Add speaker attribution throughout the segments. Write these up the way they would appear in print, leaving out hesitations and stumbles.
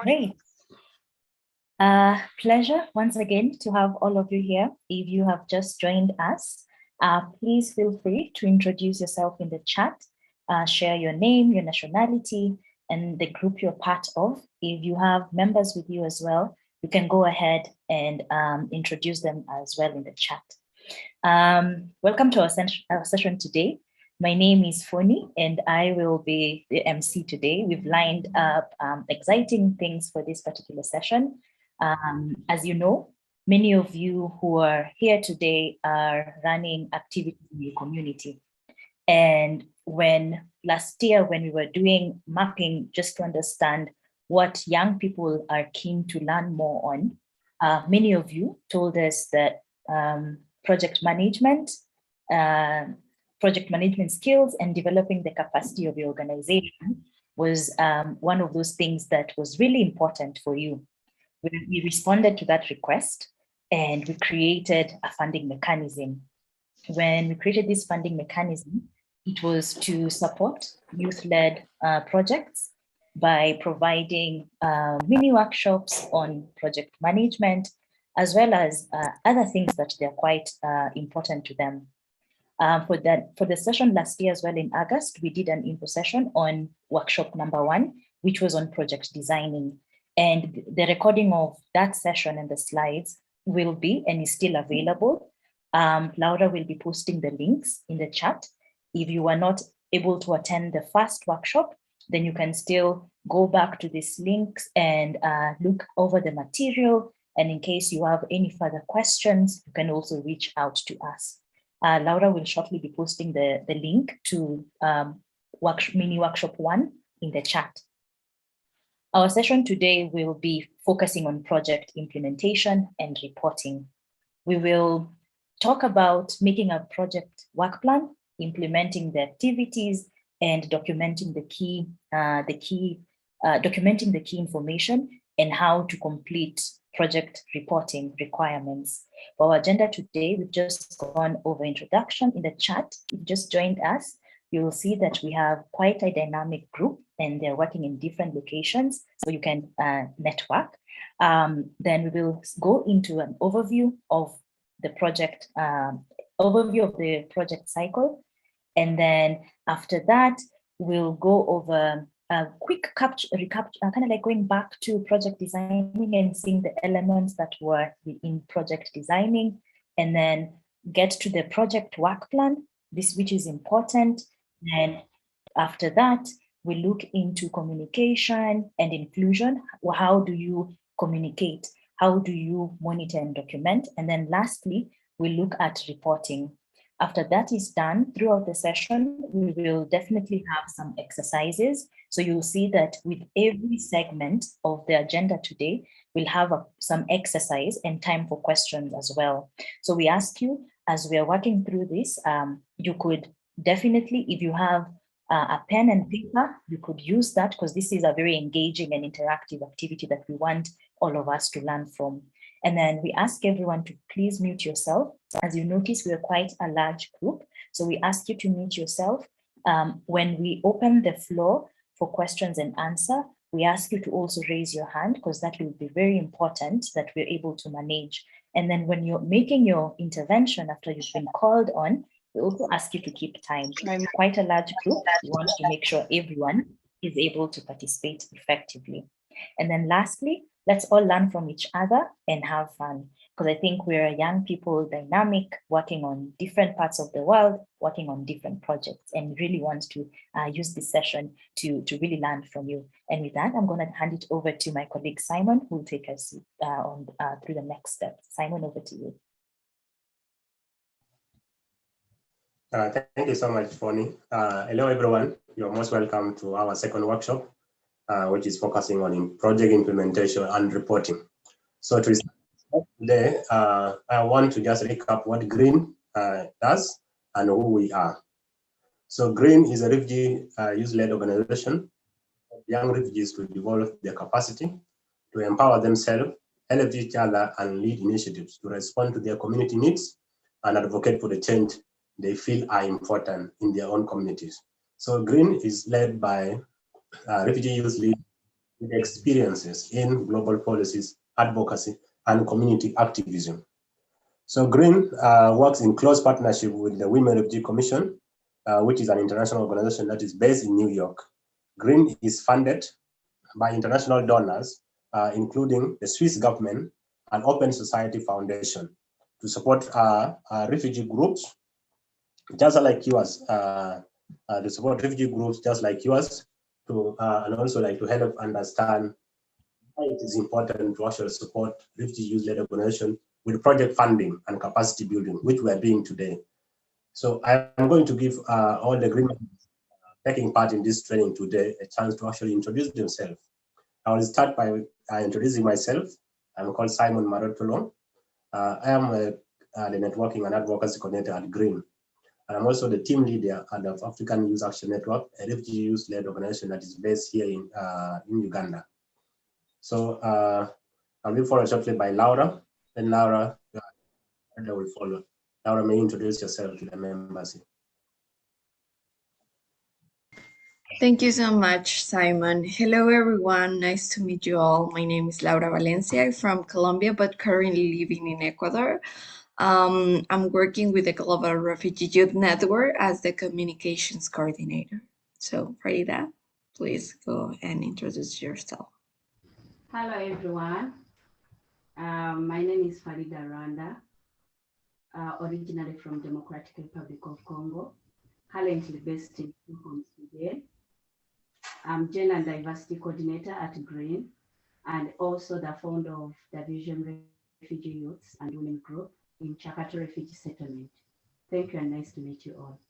Speaker 1: Great. Pleasure once again to have all of you here. If you have just joined us, please feel free to introduce yourself in the chat, share your name, your nationality, and the group you're part of. If you have members with you as well, you can go ahead and introduce them as well in the chat. Welcome to our session today. My name is Foni, and I will be the MC today. We've lined up exciting things for this particular session. As you know, many of you who are here today are running activities in the community. And last year, when we were doing mapping just to understand what young people are keen to learn more on, many of you told us that project management skills and developing the capacity of the organization was one of those things that was really important for you. We responded to that request and we created a funding mechanism. When we created this funding mechanism, it was to support youth-led projects by providing mini workshops on project management, as well as other things that they're quite important to them. For the session last year as well in August, we did an info session on workshop number 1, which was on project designing. And the recording of that session and the slides will be and is still available. Laura will be posting the links in the chat. If you are not able to attend the first workshop, then you can still go back to these links and look over the material. And in case you have any further questions, you can also reach out to us. Laura will shortly be posting the link to mini workshop 1 in the chat. Our session today will be focusing on project implementation and reporting. We will talk about making a project work plan, implementing the activities, and documenting the key information and how to complete project reporting requirements. For our agenda today, we've just gone over introduction in the chat. If you just joined us, you will see that we have quite a dynamic group and they're working in different locations, so you can network. Then we will go into an overview of the project, cycle. And then after that, we'll go over a quick recap, kind of like going back to project designing and seeing the elements that were in project designing, and then get to the project work plan, which is important. And after that, we look into communication and inclusion. How do you communicate? How do you monitor and document? And then lastly, we look at reporting. After that is done, throughout the session, we will definitely have some exercises. So you'll see that with every segment of the agenda today, we'll have some exercise and time for questions as well. So we ask you, as we are working through this, you could definitely, if you have a pen and paper, you could use that, because this is a very engaging and interactive activity that we want all of us to learn from. And then we ask everyone to please mute yourself. As you notice, we are quite a large group. So we ask you to mute yourself. When we open the floor for questions and answer, we ask you to also raise your hand, because that will be very important that we're able to manage. And then when you're making your intervention after you've been called on, we also ask you to keep time. Quite a large group. We want to make sure everyone is able to participate effectively. And then lastly, let's all learn from each other and have fun, because I think we're young people, dynamic, working on different parts of the world, working on different projects, and really want to use this session to really learn from you. And with that, I'm going to hand it over to my colleague Simon, who will take us through the next steps. Simon, over to you.
Speaker 2: Thank you so much, Foni. Hello, everyone. You're most welcome to our second workshop, which is focusing on project implementation and reporting. So to start today, I want to just recap what GREEN does and who we are. So GREEN is a refugee youth-led organization for young refugees to develop their capacity, to empower themselves, help each other, and lead initiatives to respond to their community needs and advocate for the change they feel are important in their own communities. So GREEN is led by refugee youth lead with experiences in global policies, advocacy, and community activism. So GREEN works in close partnership with the Women Refugee Commission, which is an international organization that is based in New York. GREEN is funded by international donors, including the Swiss government and Open Society Foundation, to support refugee groups just like yours, to support refugee groups just like yours, and also like to help understand why it is important to actually support refugee youth-led organization with project funding and capacity building, which we are doing today. So I'm going to give all the GREEN members taking part in this training today a chance to actually introduce themselves. I will start by introducing myself. I'm called Simon Marotolo. I am the networking and advocacy coordinator at GREEN. And I'm also the team leader at the African Youth Action Network, a refugee youth-led organization that is based here in Uganda. So I'll be followed shortly by Laura. Then Laura will follow. Laura, may you introduce yourself to the members.
Speaker 3: Thank you so much, Simon. Hello, everyone. Nice to meet you all. My name is Laura Valencia. I'm from Colombia, but currently living in Ecuador. I'm working with the Global Refugee Youth Network as the communications coordinator. So, Farida, please go and introduce yourself.
Speaker 4: Hello, everyone. My name is Farida Rwanda, originally from Democratic Republic of Congo, currently based in Stockholm, Sweden. I'm Gender and Diversity Coordinator at GREEN, and also the founder of the Vision Refugee Youths and Women Group in Chakato Refugee Settlement. Thank you and nice to meet you all.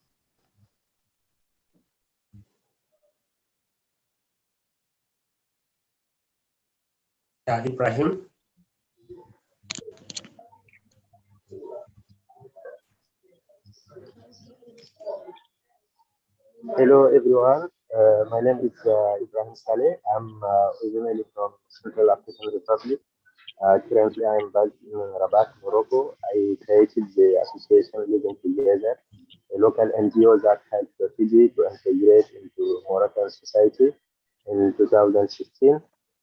Speaker 2: Ibrahim.
Speaker 5: Hello everyone, my name is Ibrahim Saleh. I'm originally from Central African Republic. Currently I'm based in Rabat, Morocco. I created the association Living Together, a local NGO that helps refugees to integrate into Moroccan society in 2016.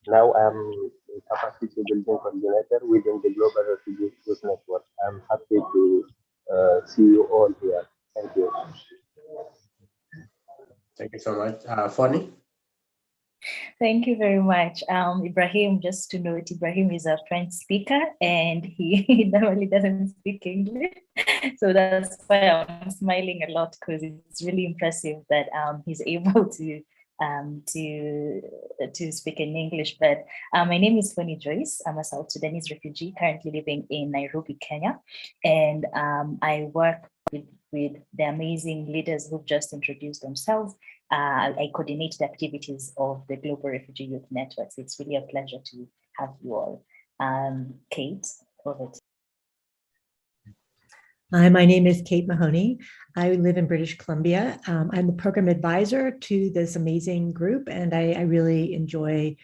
Speaker 5: Now I'm a capacity building coordinator within the Global Refugee Youth Network. I'm happy to see you all here. Thank you.
Speaker 2: Thank you so much. Fonny?
Speaker 1: Thank you very much. Ibrahim, just to note, Ibrahim is a French speaker and he normally doesn't speak English. So that's why I'm smiling a lot, because it's really impressive that he's able to speak in English. But my name is Fonny Joyce. I'm a South Sudanese refugee currently living in Nairobi, Kenya. And I work with the amazing leaders who've just introduced themselves. I coordinate the activities of the Global Refugee Youth Network. So it's really a pleasure to have you all. Kate, over to you.
Speaker 6: Hi, my name is Kate Mahoney. I live in British Columbia. I'm the program advisor to this amazing group, and I really enjoy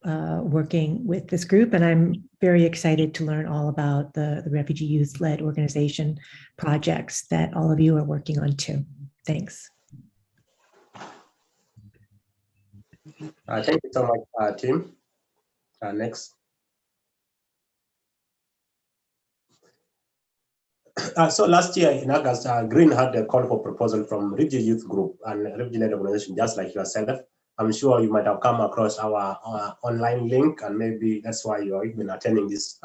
Speaker 6: working with this group. And I'm very excited to learn all about the refugee youth-led organization projects that all of you are working on too. Thanks.
Speaker 2: Thank you so much, Tim. Next. So last year in August, GREEN had a call for proposal from refugee youth group and refugee-led organization just like yourself. I'm sure you might have come across our online link, and maybe that's why you are even attending this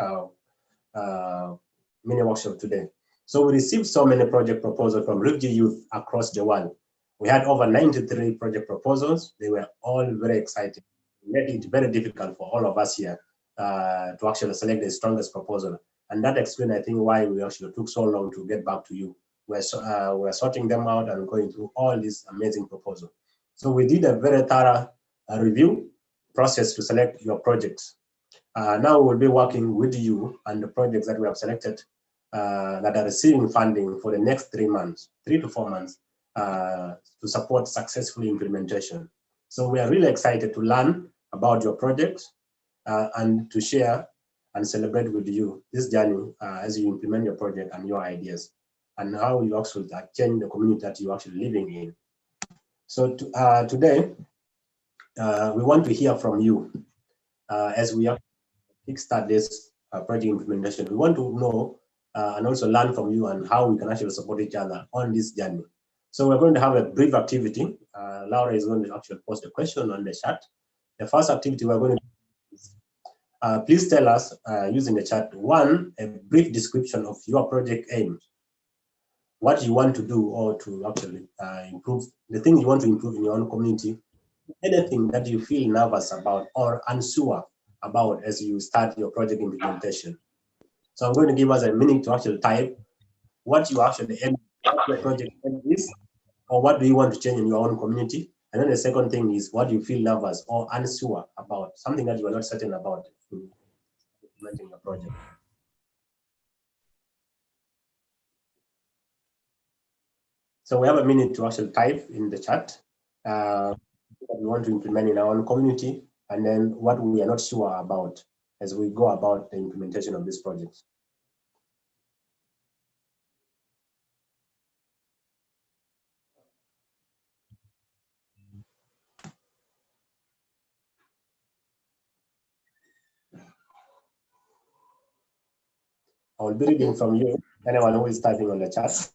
Speaker 2: mini workshop today. So we received so many project proposals from refugee youth across the world. We had over 93 project proposals. They were all very exciting. It made it very difficult for all of us here to actually select the strongest proposal. And that explains, I think, why we actually took so long to get back to you. We're sorting them out and going through all these amazing proposals. So we did a very thorough review process to select your projects. Now we'll be working with you and the projects that we have selected that are receiving funding for the next 3 months, 3 to 4 months, to support successful implementation. So we are really excited to learn about your projects and to share and celebrate with you this journey as you implement your project and your ideas, and how you actually change the community that you're actually living in. So today, we want to hear from you as we kickstart this project implementation. We want to know and also learn from you and how we can actually support each other on this journey. So we're going to have a brief activity. Laura is going to actually post a question on the chat. The first activity we're going to do is, please tell us using the chat, one, a brief description of your project aims, what you want to do or to actually improve, the thing you want to improve in your own community, anything that you feel nervous about or unsure about as you start your project implementation. So I'm going to give us a minute to actually type what you actually aim, what your project aim is, or what do you want to change in your own community. And then the second thing is what you feel nervous or unsure about, something that you are not certain about implementing your project. So we have a minute to actually type in the chat what we want to implement in our own community, and then what we are not sure about as we go about the implementation of this project. I will be reading from you, anyone who is typing on the chat.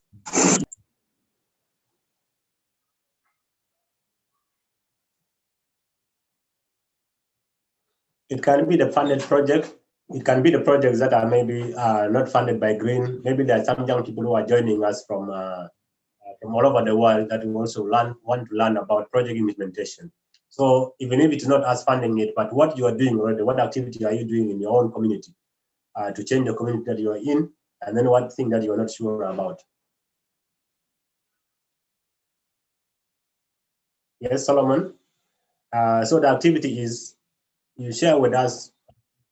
Speaker 2: It can be the funded project. It can be the projects that are maybe not funded by Green. Maybe there are some young people who are joining us from all over the world that will also want to learn about project implementation. So even if it's not us funding it, but what you are doing already, what activity are you doing in your own community to change the community that you are in, and then what thing that you are not sure about. Yes, Solomon. So the activity is you share with us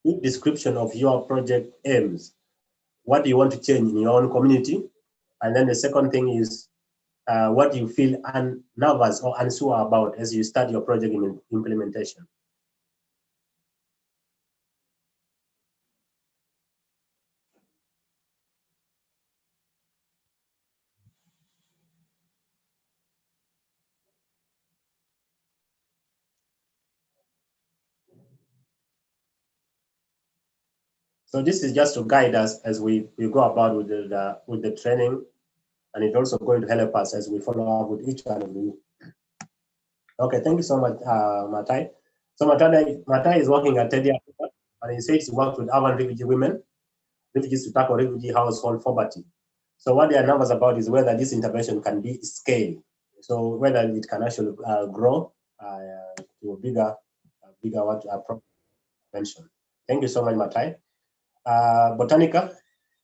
Speaker 2: a good description of your project aims. What do you want to change in your own community? And then the second thing is what you feel nervous or unsure about as you start your project implementation. So this is just to guide us as we go about with the training, and it's also going to help us as we follow up with each one of you. Okay, thank you so much, Matai. So Matai is working at Teddy Africa, and he says he works with urban refugee women, refugees to tackle refugee household poverty. So what they are nervous about is whether this intervention can be scaled. So whether it can actually grow to a bigger prevention. Thank you so much, Matai. Botanica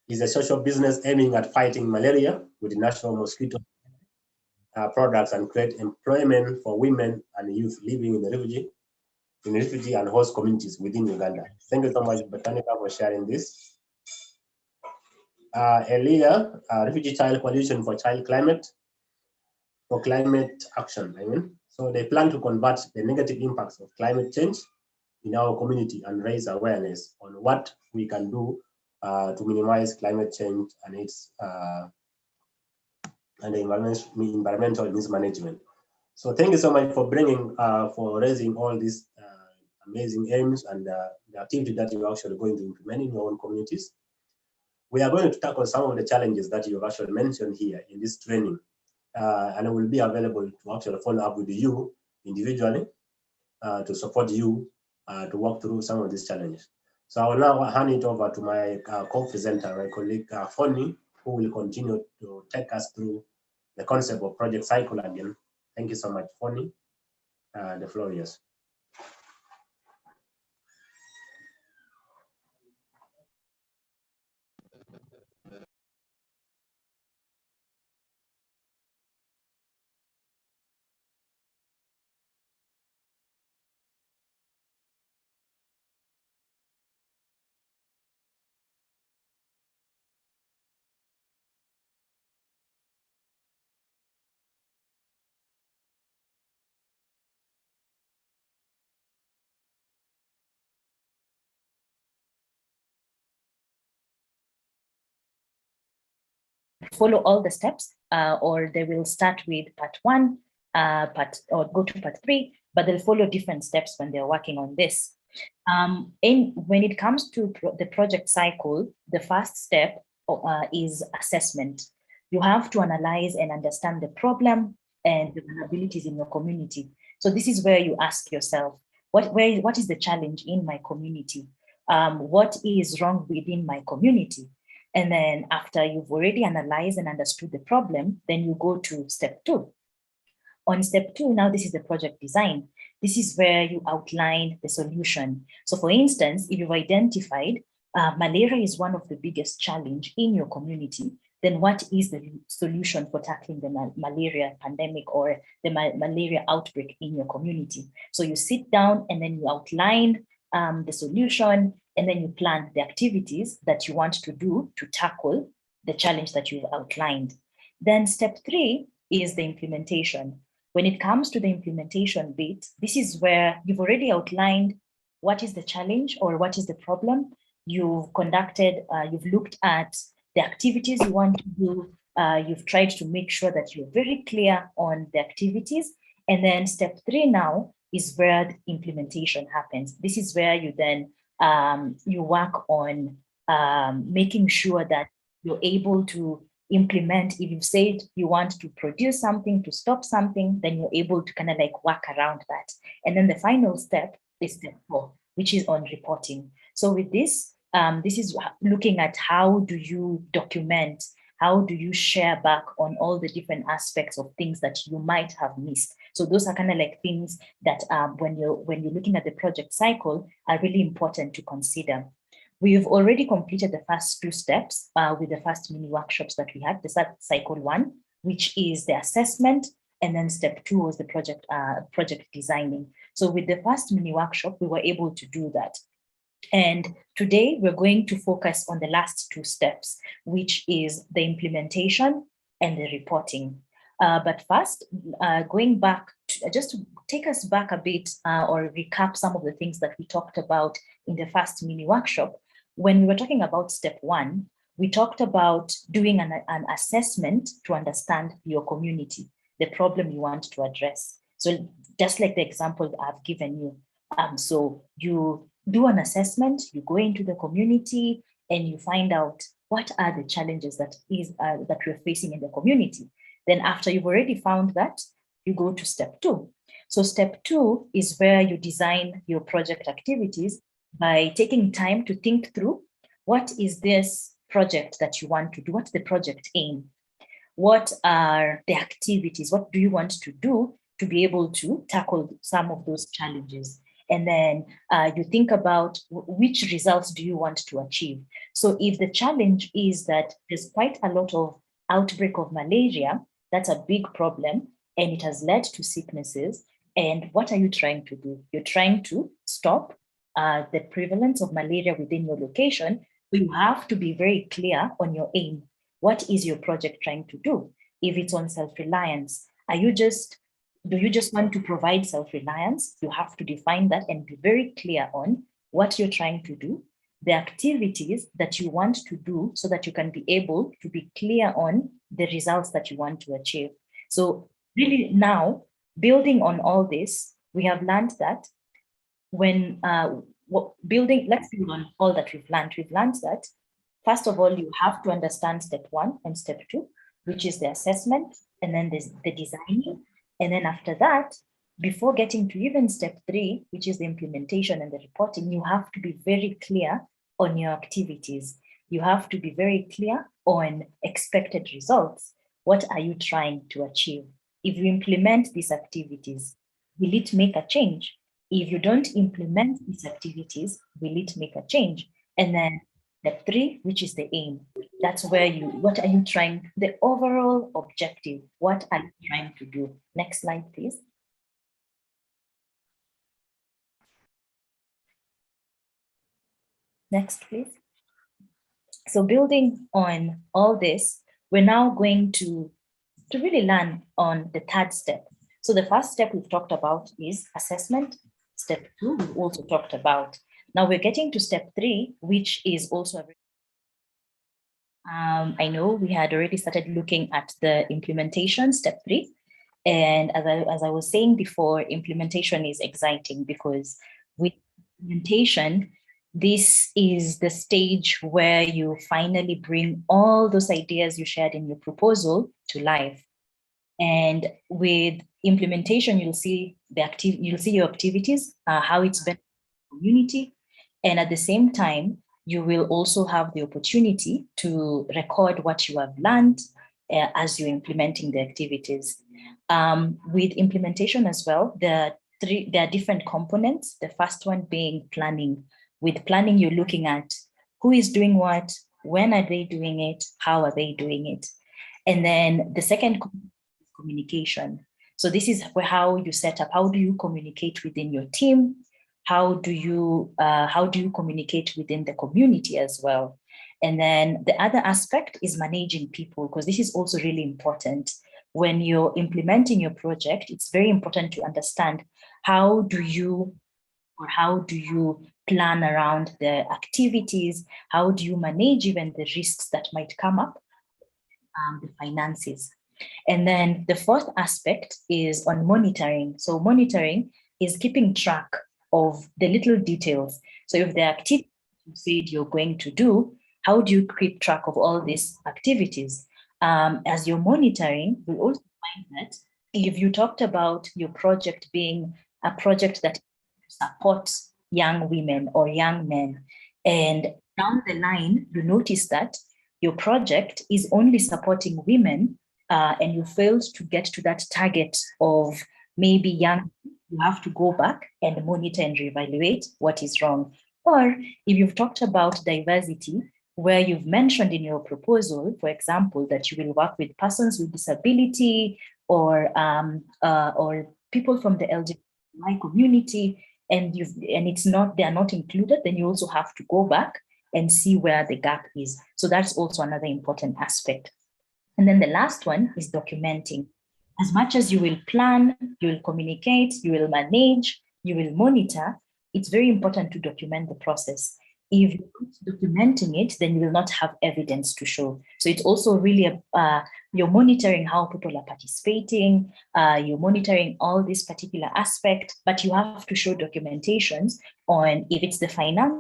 Speaker 2: is a social business aiming at fighting malaria with national mosquito products and create employment for women and youth living in the refugee and host communities within Uganda. Thank you so much, Botanica, for sharing this. Elia, Refugee Child Coalition for Climate Action. So they plan to combat the negative impacts of climate change in our community and raise awareness on what we can do to minimize climate change and its and the environmental mismanagement. So thank you so much for for raising all these amazing aims and the activity that you're actually going to implement in your own communities. We are going to tackle some of the challenges that you've actually mentioned here in this training, and it will be available to actually follow up with you individually to support you to work through some of these challenges. So I will now hand it over to my co-presenter, my colleague Foni, who will continue to take us through the concept of project cycle again. Thank you so much, Foni. The floor is yours.
Speaker 1: Follow all the steps, or they will start with part 1, or go to part 3. but they'll follow different steps when they're working on this. When it comes to the project cycle, the first step is assessment. You have to analyze and understand the problem and the vulnerabilities in your community. So this is where you ask yourself, what is the challenge in my community? What is wrong within my community? And then after you've already analyzed and understood the problem, then you go to step 2. On step 2, now this is the project design. This is where you outline the solution. So for instance, if you've identified malaria is one of the biggest challenge in your community, then what is the solution for tackling the malaria pandemic or the malaria outbreak in your community? So you sit down and then you outline the solution, and then you plan the activities that you want to do to tackle the challenge that you've outlined. Then step 3 is the implementation. When it comes to the implementation bit, this is where you've already outlined what is the challenge or what is the problem. You've conducted, you've looked at the activities you want to do. You've tried to make sure that you're very clear on the activities. And then step 3 now is where the implementation happens. This is where you then you work on making sure that you're able to implement. If you've said you want to produce something, to stop something, then you're able to kind of like work around that. And then the final step is step 4, which is on reporting. So with this, this is looking at how do you document, how do you share back on all the different aspects of things that you might have missed. So those are kind of like things that when you're looking at the project cycle are really important to consider. We've already completed the first 2 steps with the first mini workshops that we had, the cycle 1, which is the assessment, and then step 2 was the project designing. So with the first mini workshop, we were able to do that. And today we're going to focus on the last 2 steps, which is the implementation and the reporting. But first, going back, just to take us back a bit or recap some of the things that we talked about in the first mini workshop. When we were talking about step 1, we talked about doing an assessment to understand your community, the problem you want to address. So just like the example I've given you. So you do an assessment, you go into the community and you find out what are the challenges that we're facing in the community. Then after you've already found that, you go to step 2. So step 2 is where you design your project activities by taking time to think through what is this project that you want to do, what's the project aim? What are the activities? What do you want to do to be able to tackle some of those challenges? And then you think about which results do you want to achieve. So if the challenge is that there's quite a lot of outbreak of malaria, that's a big problem and it has led to sicknesses. And what are you trying to do? You're trying to stop the prevalence of malaria within your location. So you have to be very clear on your aim. What is your project trying to do? If it's on self-reliance, do you just want to provide self-reliance? You have to define that and be very clear on what you're trying to do, the activities that you want to do so that you can be able to be clear on the results that you want to achieve. So really now, building on all this, we have learned that when let's build on all that we've learned. We've learned that, first of all, you have to understand step 1 and step 2, which is the assessment, and then there's the designing. And then after that, before getting to even step 3, which is the implementation and the reporting, you have to be very clear on your activities. You have to be very clear on expected results. What are you trying to achieve? If you implement these activities, will it make a change? If you don't implement these activities, will it make a change? And then step 3, which is the aim. That's where what are you trying, the overall objective, what are you trying to do? Next slide, please. Next, please. So building on all this, we're now going to really learn on the 3rd step. So the first step we've talked about is assessment. Step 2, we've also talked about. Now we're getting to step 3, which is also I know we had already started looking at the implementation, step 3. And as I was saying before, implementation is exciting because with implementation, this is the stage where you finally bring all those ideas you shared in your proposal to life. And with implementation, you'll see your activities, how it's been community. And at the same time, you will also have the opportunity to record what you have learned as you're implementing the activities. With implementation as well, there are different components. The first one being planning. With planning, you're looking at who is doing what, when are they doing it, how are they doing it. And then the second communication. So this is how you set up, how do you communicate within your team? How do you communicate within the community as well? And then the other aspect is managing people, because this is also really important. When you're implementing your project, it's very important to understand how do you plan around the activities? How do you manage even the risks that might come up, the finances? And then the fourth aspect is on monitoring. So monitoring is keeping track of the little details. So if the activity you said you're going to do, how do you keep track of all these activities? As you're monitoring, you'll also find that if you talked about your project being a project that supports young women or young men, and down the line, you notice that your project is only supporting women, and you failed to get to that target of maybe young, you have to go back and monitor and reevaluate what is wrong. Or if you've talked about diversity, where you've mentioned in your proposal, for example, that you will work with persons with disability or people from the LGBTI community, and they are not included, then you also have to go back and see where the gap is. So that's also another important aspect. And then the last one is documenting. As much as you will plan, you will communicate, you will manage, you will monitor, it's very important to document the process. If you're not documenting it, then you will not have evidence to show. So it's also really, you're monitoring how people are participating, you're monitoring all this particular aspect, but you have to show documentations on if it's the finance,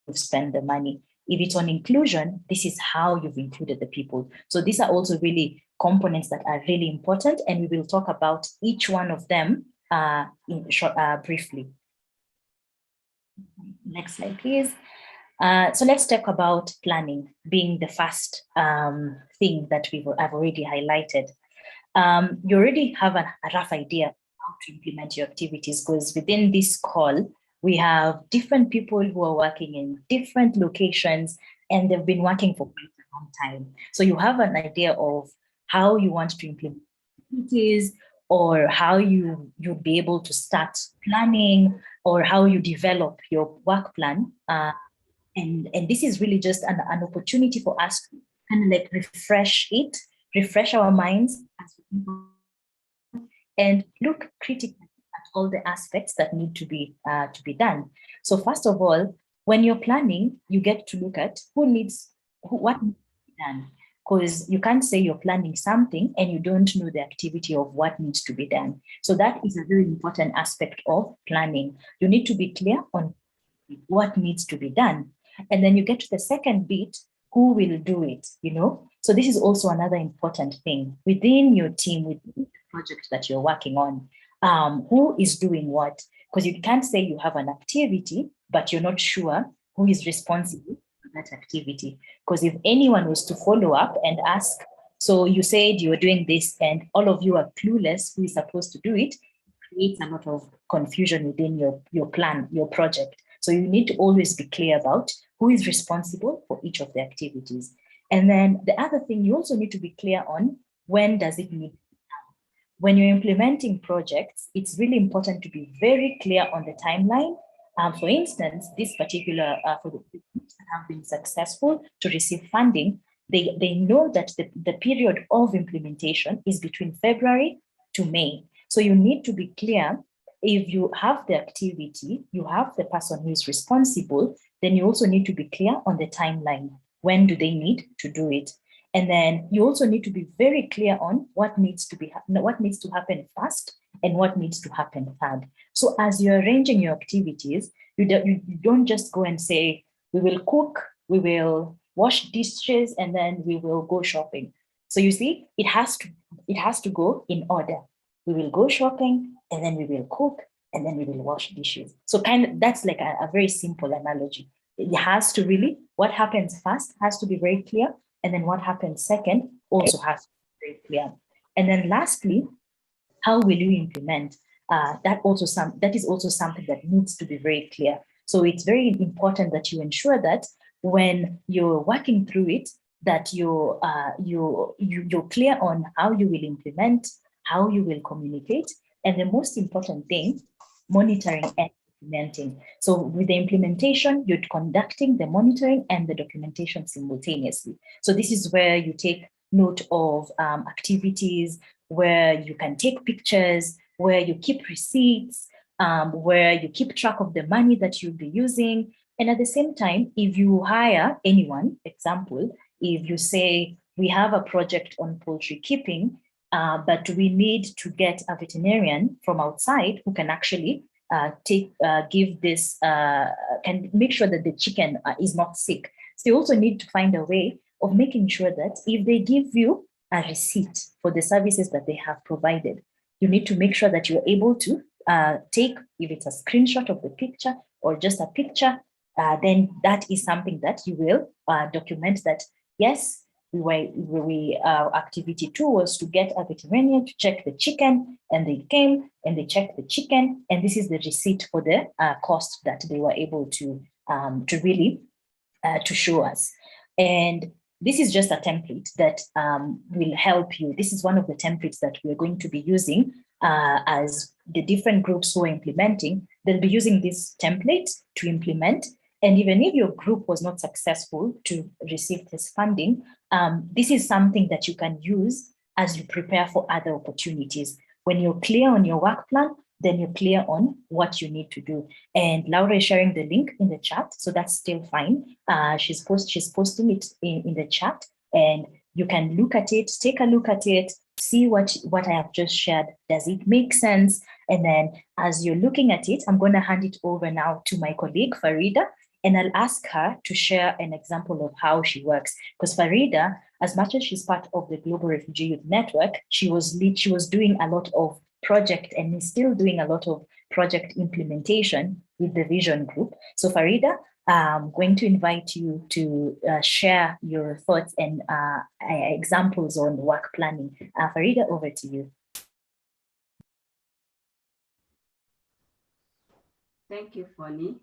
Speaker 1: you've spent the money. If it's on inclusion, this is how you've included the people. So these are also really components that are really important, and we will talk about each one of them briefly. Next slide, please. So let's talk about planning being the first thing that I've already highlighted. You already have a rough idea how to implement your activities, because within this call, we have different people who are working in different locations, and they've been working for quite a long time. So you have an idea of how you want to implement activities, or how you'll be able to start planning, or how you develop your work plan. And this is really just an opportunity for us to kind of like refresh our minds, and look critically at all the aspects that need to be done. So first of all, when you're planning, you get to look at what needs to be done, because you can't say you're planning something and you don't know the activity of what needs to be done. So that is a very important aspect of planning. You need to be clear on what needs to be done. And then you get to the second bit, who will do it, So this is also another important thing within your team, within the project that you're working on. Who is doing what? Because you can't say you have an activity, but you're not sure who is responsible for that activity. Because if anyone was to follow up and ask, so you said you were doing this and all of you are clueless who is supposed to do it, creates a lot of confusion within your plan, your project. So you need to always be clear about who is responsible for each of the activities. And then the other thing, you also need to be clear on when does it need to be done. When you're implementing projects, it's really important to be very clear on the timeline. For instance, this particular, for the groups that have been successful to receive funding, they know that the period of implementation is between February to May. So you need to be clear. If you have the activity, you have the person who is responsible, then you also need to be clear on the timeline. When do they need to do it? And then you also need to be very clear on what needs to happen first and what needs to happen third. So as you're arranging your activities, you don't just go and say, we will cook, we will wash dishes, and then we will go shopping. So you see, it has to go in order. We will go shopping, and then we will cook, and then we will wash dishes. So that's like a very simple analogy. It has to really, what happens first has to be very clear, and then what happens second also has to be very clear. And then lastly, how will you implement? That is also something that needs to be very clear. So it's very important that you ensure that when you're working through it, that you're clear on how you will implement, how you will communicate, and the most important thing, monitoring and documenting. So with the implementation, you're conducting the monitoring and the documentation simultaneously. So this is where you take note of activities, where you can take pictures, where you keep receipts, where you keep track of the money that you'll be using. And at the same time, if you hire anyone, example, if you say, we have a project on poultry keeping, but we need to get a veterinarian from outside who can actually give this, can make sure that the chicken is not sick. So you also need to find a way of making sure that if they give you a receipt for the services that they have provided, you need to make sure that you're able to take, if it's a screenshot of the picture or just a picture, then that is something that you will document that, yes, activity 2 was to get a veterinarian to check the chicken, and they came and they checked the chicken, and this is the receipt for the cost that they were able to really to show us. And this is just a template that will help you. This is one of the templates that we're going to be using as the different groups who are implementing. They'll be using this template to implement. And even if your group was not successful to receive this funding, this is something that you can use as you prepare for other opportunities. When you're clear on your work plan, then you're clear on what you need to do. And Laura is sharing the link in the chat, so that's still fine. She's posting it in the chat, and you can look at it, take a look at it, see what I have just shared. Does it make sense? And then as you're looking at it, I'm going to hand it over now to my colleague, Farida, and I'll ask her to share an example of how she works. Because Farida, as much as she's part of the Global Refugee Youth Network, she was doing a lot of project and is still doing a lot of project implementation with the Vision Group. So Farida, I'm going to invite you to share your thoughts and examples on work planning. Farida, over to you.
Speaker 4: Thank you, Fonny.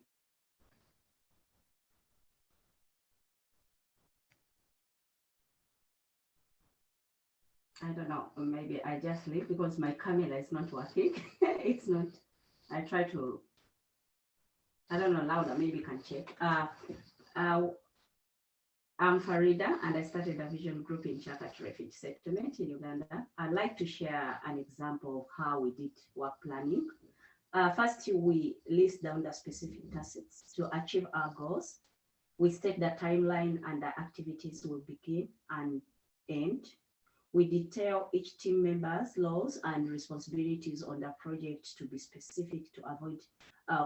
Speaker 4: I don't know, maybe I just leave because my camera is not working. It's not, I try to, I don't know, louder, maybe you can check. I'm Farida, and I started a vision group in Chakach Refugee Settlement in Uganda. I'd like to share an example of how we did work planning. First, we list down the specific tasks to achieve our goals. We state the timeline and the activities will begin and end. We detail each team member's roles and responsibilities on the project to be specific, to avoid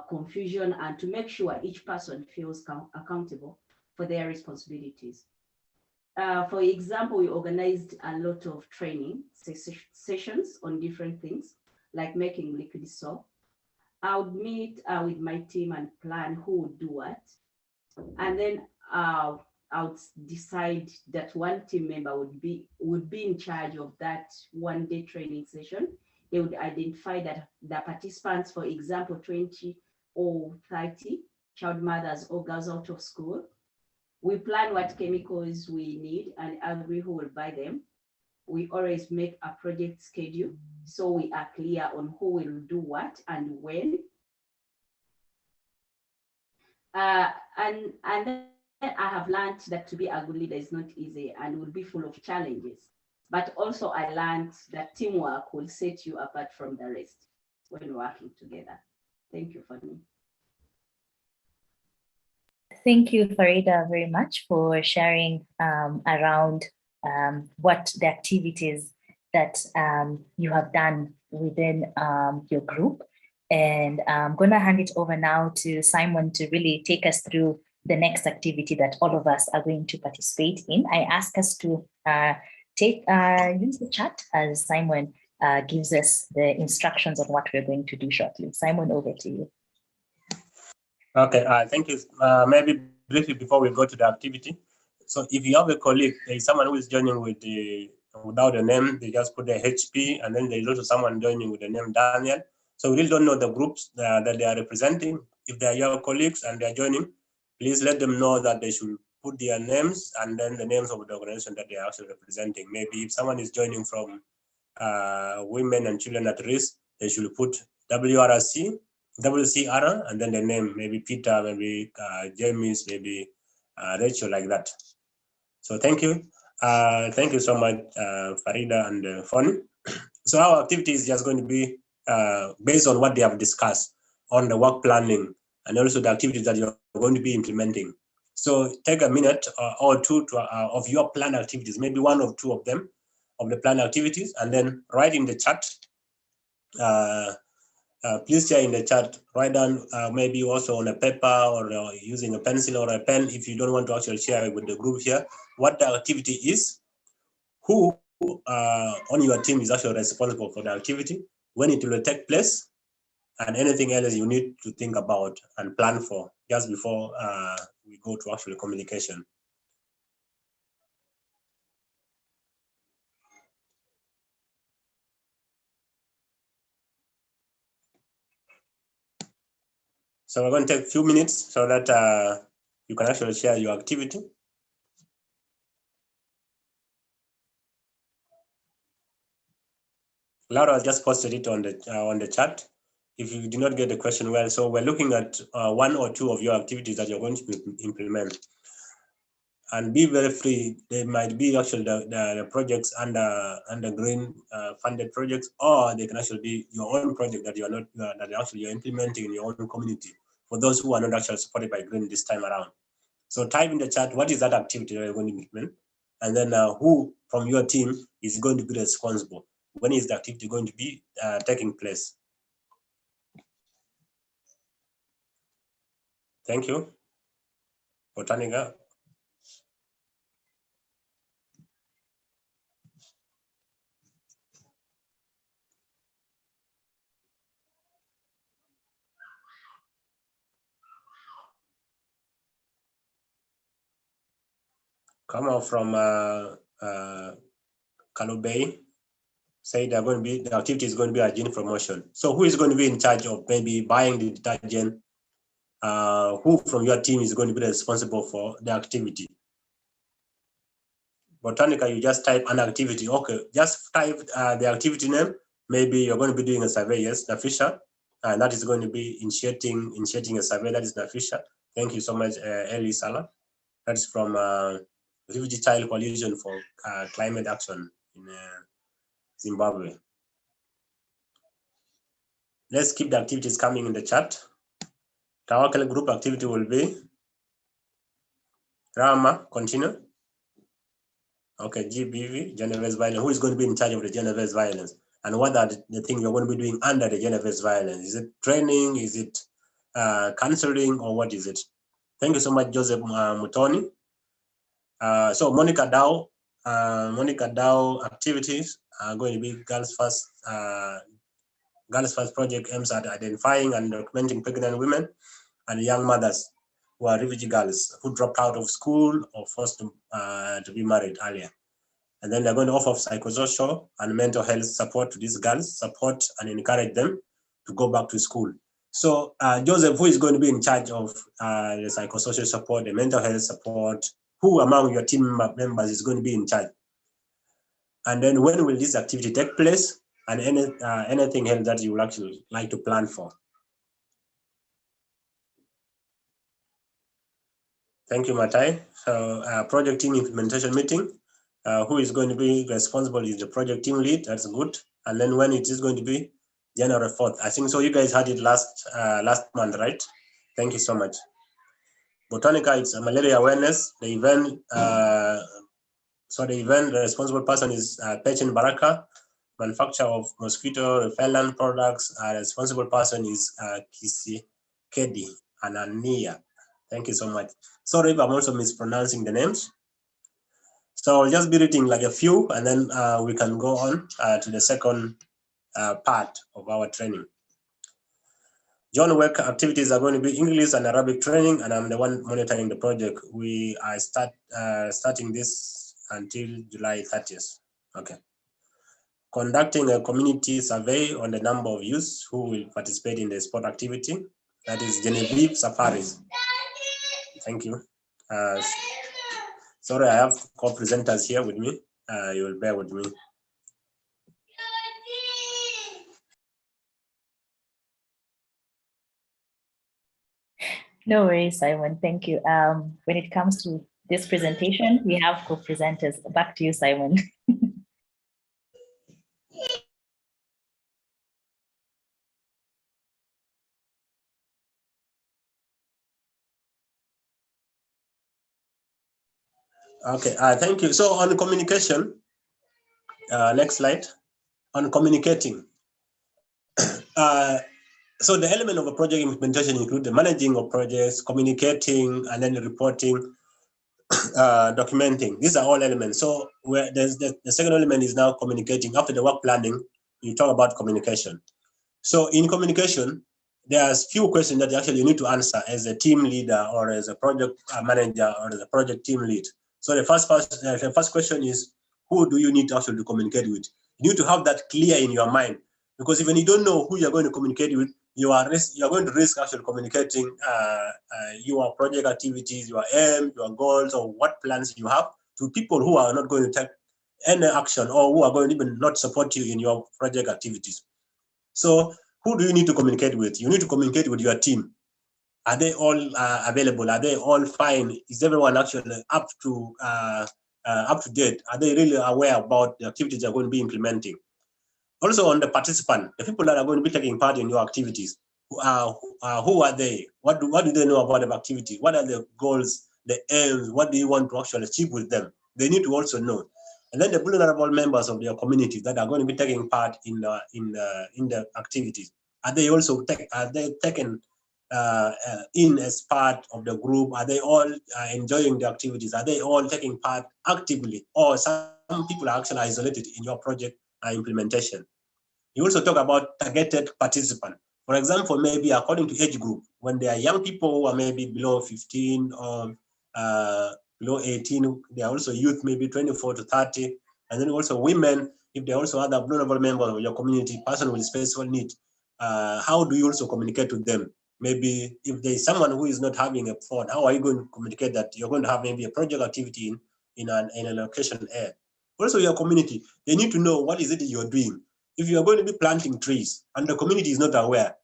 Speaker 4: confusion, and to make sure each person feels accountable for their responsibilities. For example, we organized a lot of training sessions on different things, like making liquid soap. I would meet with my team and plan who would do what. And then I would decide that one team member would be in charge of that one-day training session. They would identify that the participants, for example, 20 or 30 child mothers or girls out of school. We plan what chemicals we need and agree who will buy them. We always make a project schedule so we are clear on who will do what and when. And then I have learned that to be a good leader is not easy and will be full of challenges. But also I learned that teamwork will set you apart from the rest when working together. Thank you, Fanny.
Speaker 1: Thank you, Farida, very much for sharing around what the activities that you have done within your group. And I'm going to hand it over now to Simon to really take us through the next activity that all of us are going to participate in. I ask us to use the chat as Simon gives us the instructions on what we're going to do shortly. Simon, over to you.
Speaker 2: Okay, thank you. Maybe briefly before we go to the activity. So if you have a colleague, there is someone who is joining with without a name, they just put the HP, and then there is also someone joining with the name Daniel. So we really don't know the groups that they are representing. If they are your colleagues and they are joining, please let them know that they should put their names and then the names of the organization that they are actually representing. Maybe if someone is joining from Women and Children at Risk, they should put WRC, WCR, and then the name, maybe Peter, maybe James, maybe Rachel, like that. So thank you. Thank you so much, Farida and Foni. So our activity is just going to be based on what they have discussed on the work planning and also the activities that you're going to be implementing. So take a minute or two to, of your planned activities, maybe one or two of them, of the planned activities, and then write in the chat. Please share in the chat, write down maybe also on a paper or using a pencil or a pen if you don't want to actually share it with the group here, what the activity is, who on your team is actually responsible for the activity, when it will take place, and anything else you need to think about and plan for just before we go to actual communication. So we're going to take a few minutes so that you can actually share your activity. Laura just posted it on the chat. If you did not get the question well, so we're looking at one or two of your activities that you're going to implement. And be very free. There might be actually the projects under green funded projects, or they can actually be your own project that you're not that actually you're implementing in your own community. For those who are not actually supported by green this time around, so type in the chat what is that activity that you're going to implement, and then who from your team is going to be responsible. When is the activity going to be taking place? Thank you, Botanica. Come out from Kalobey. Say they're going to be, the activity is going to be a gene promotion. So who is going to be in charge of maybe buying the detergent? Who from your team is going to be responsible for the activity? Botanica, you just type an activity. Okay, just type the activity name. Maybe you're going to be doing a survey. Yes, Nafisha, and that is going to be initiating a survey. That is Nafisha. Thank you so much, Eli Salah. That's from Refugee Child Coalition for Climate Action in Zimbabwe. Let's keep the activities coming in the chat. Tawakal group activity will be Rama, continue. Okay, GBV, gender-based violence. Who is going to be in charge of the gender-based violence? And what are the things you're going to be doing under the gender-based violence? Is it training? Is it counseling, or what is it? Thank you so much, Joseph Mutoni. So Monica Dow activities are going to be Girls First project aims at identifying and documenting pregnant women and young mothers who are refugee girls who dropped out of school or forced to be married earlier. And then they're going to offer psychosocial and mental health support to these girls, support and encourage them to go back to school. So Joseph, who is going to be in charge of the psychosocial support, the mental health support, who among your team members is going to be in charge? And then when will this activity take place? And anything else that you would actually like to plan for? Thank you, Matai. So project team implementation meeting. Who is going to be responsible is the project team lead. That's good. And then when it is going to be? January 4th. I think so. You guys had it last month, right? Thank you so much. Botanica, it's a malaria awareness. The event So the event responsible person is Pechen Baraka, manufacturer of mosquito repellent products. Responsible person is Kisi Kedi Anania. Thank you so much. Sorry if I'm also mispronouncing the names. So I'll just be reading like a few, and then we can go on to the second part of our training. John work activities are going to be English and Arabic training, and I'm the one monitoring the project. We are starting this until July 30th. Okay. Conducting a community survey on the number of youths who will participate in the sport activity. That is Genevieve Safaris. Thank you. Sorry, I have co-presenters here with me. You will bear with me.
Speaker 1: No worries, Simon. Thank you. When it comes to this presentation, we have co-presenters. Back to you, Simon.
Speaker 2: Okay, thank you. So on communication, next slide. On communicating. So the element of a project implementation include the managing of projects, communicating, and then reporting, documenting. These are all elements. So where there's the second element is now communicating. After the work planning, you talk about communication. So in communication, there's few questions that actually you need to answer as a team leader or as a project manager or as a project team lead. So the first question is, who do you need to actually communicate with? You need to have that clear in your mind, because even you don't know who you're going to communicate with, you're going to risk actually communicating your project activities, your aim, your goals, or what plans you have to people who are not going to take any action or who are going to even not support you in your project activities. So who do you need to communicate with? You need to communicate with your team. Are they all available? Are they all fine? Is everyone actually up to date? Are they really aware about the activities they're going to be implementing? Also on the participant, the people that are going to be taking part in your activities, who are they? What do they know about the activity? What are the goals, the aims? What do you want to actually achieve with them? They need to also know. And then the vulnerable members of their community that are going to be taking part in the activities, are they also taken in as part of the group? Are they all enjoying the activities? Are they all taking part actively, or some people are actually isolated in your project implementation? You also talk about targeted participant. For example, maybe according to age group, when they are young people who are maybe below 15 or below 18, they are also youth, maybe 24 to 30. And then also women, if they are also other vulnerable members of your community, person with special need, how do you also communicate with them? Maybe if there is someone who is not having a phone, how are you going to communicate that you're going to have maybe a project activity in a location A? Also your community, they need to know what is it that you're doing. If you're going to be planting trees and the community is not aware,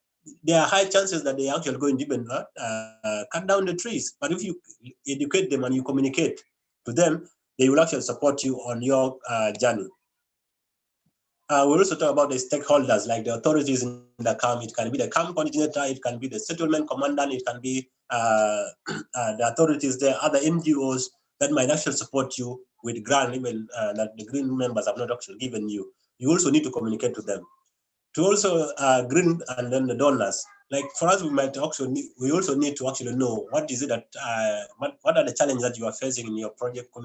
Speaker 2: there are high chances that they are actually going to even cut down the trees. But if you educate them and you communicate to them, they will actually support you on your journey. We also talk about the stakeholders, like the authorities in the camp. It can be the camp coordinator, it can be the settlement commandant, it can be the authorities there, other NGOs that might actually support you with grant, even that the green members have not actually given you. You also need to communicate to them. To also green and then the donors. Like for us, we also need to actually know what is it that what are the challenges that you are facing in your project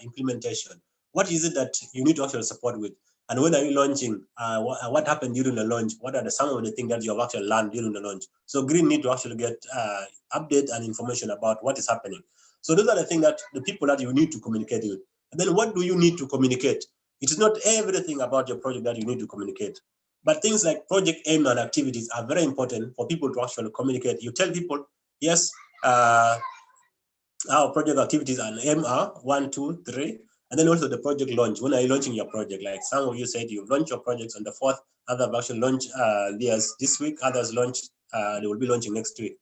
Speaker 2: implementation. What is it that you need to actually support with? And when are you launching? What happened during the launch? What are some of the things that you have actually learned during the launch? So green need to actually get update and information about what is happening. So those are the things that the people that you need to communicate with. And then what do you need to communicate? It is not everything about your project that you need to communicate. But things like project aim and activities are very important for people to actually communicate. You tell people, yes, our project activities and aim are 1, 2, 3, and then also the project launch. When are you launching your project? Like some of you said, you've launched your projects on the 4th. Others have actually launched theirs this week. Others launched, they will be launching next week.